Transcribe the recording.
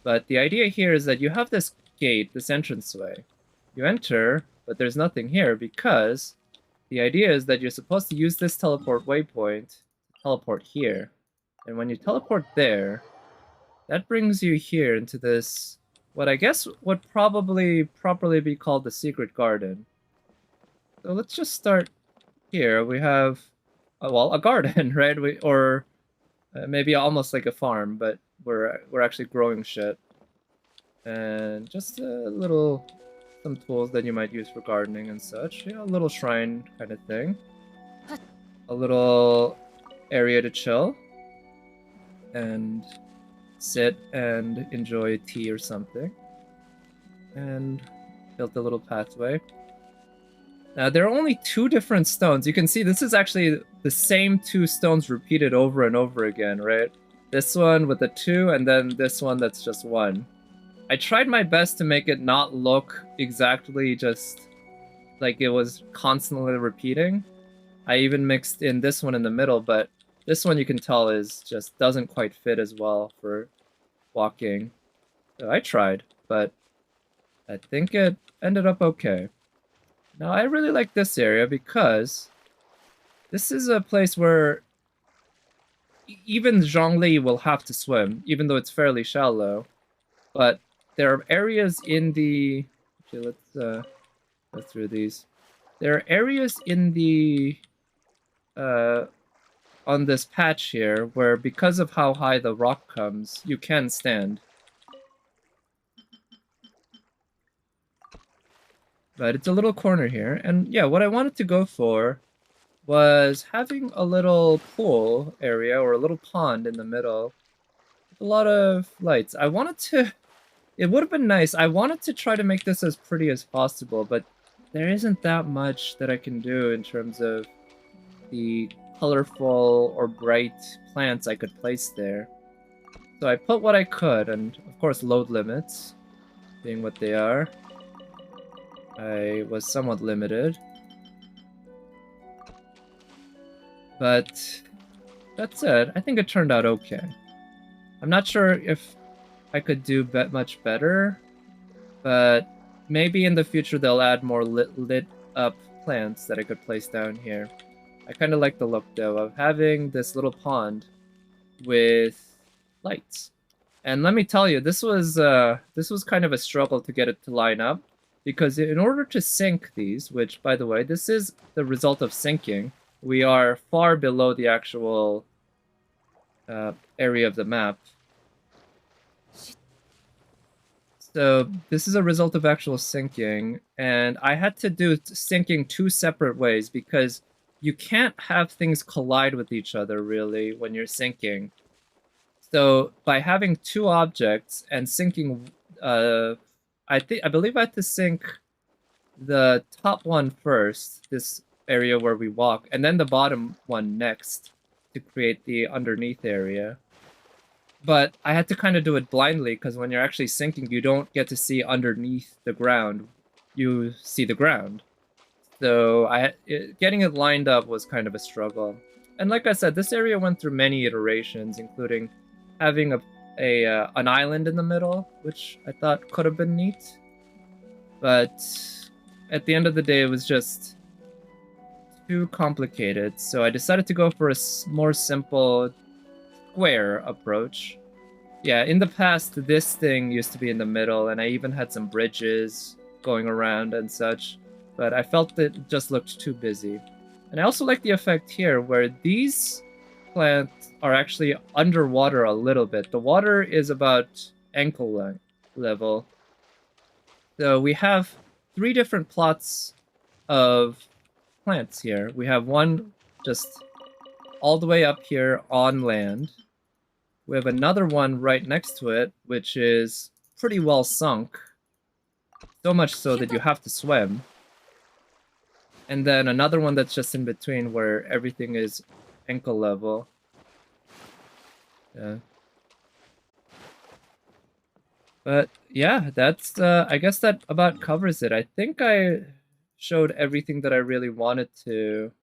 But the idea here is that you have this gate, this entranceway. You enter, but there's nothing here because the idea is that you're supposed to use this teleport waypoint to teleport here. And when you teleport there, that brings you here into this, what I guess would probably properly be called the secret garden. So let's just start here. We have, well, a garden, right? Or maybe almost like a farm, but we're actually growing shit. And just some tools that you might use for gardening and such. Yeah, a little shrine kind of thing. A little area to chill and sit and enjoy tea or something. And built a little pathway. Now, there are only two different stones. You can see this is actually the same two stones repeated over and over again, right? This one with a 2, and then this one that's just 1. I tried my best to make it not look exactly just like it was constantly repeating. I even mixed in this one in the middle, but this one you can tell is just doesn't quite fit as well for walking. So I tried, but I think it ended up okay. Now, I really like this area because this is a place where even Zhongli will have to swim, even though it's fairly shallow. But there are areas in the... Actually, let's go through these. There are areas in the... on this patch here where, because of how high the rock comes, you can stand. But it's a little corner here. And yeah, what I wanted to go for was having a little pool area or a little pond in the middle with a lot of lights. I wanted to... It would have been nice. I wanted to try to make this as pretty as possible, but there isn't that much that I can do in terms of the colorful or bright plants I could place there. So I put what I could, and of course load limits, being what they are. I was somewhat limited. But that said, I think it turned out okay. I'm not sure if I could do much better, but maybe in the future they'll add more lit up plants that I could place down here. I kind of like the look though of having this little pond with lights. And let me tell you, this was kind of a struggle to get it to line up, because in order to sync these, which by the way, this is the result of syncing, we are far below the actual area of the map. So this is a result of actual syncing, and I had to do syncing 2 separate ways because you can't have things collide with each other really when you're syncing. So by having 2 objects and syncing, I believe I had to sync the top one first, this area where we walk, and then the bottom one next to create the underneath area. But I had to kind of do it blindly because when you're actually syncing, you don't get to see underneath the ground. You see the ground. So getting it lined up was kind of a struggle. And like I said, this area went through many iterations, including having an island in the middle, which I thought could have been neat. But at the end of the day, it was just too complicated. So I decided to go for a more simple square approach. Yeah, in the past, this thing used to be in the middle, and I even had some bridges going around and such, but I felt it just looked too busy. And I also like the effect here, where these plants are actually underwater a little bit. The water is about ankle level. So we have 3 different plots of plants here. We have one just all the way up here on land. We have another one right next to it, which is pretty well sunk. So much so that you have to swim. And then another one that's just in between where everything is ankle level. Yeah. But yeah, that's I guess that about covers it. I think I showed everything that I really wanted to.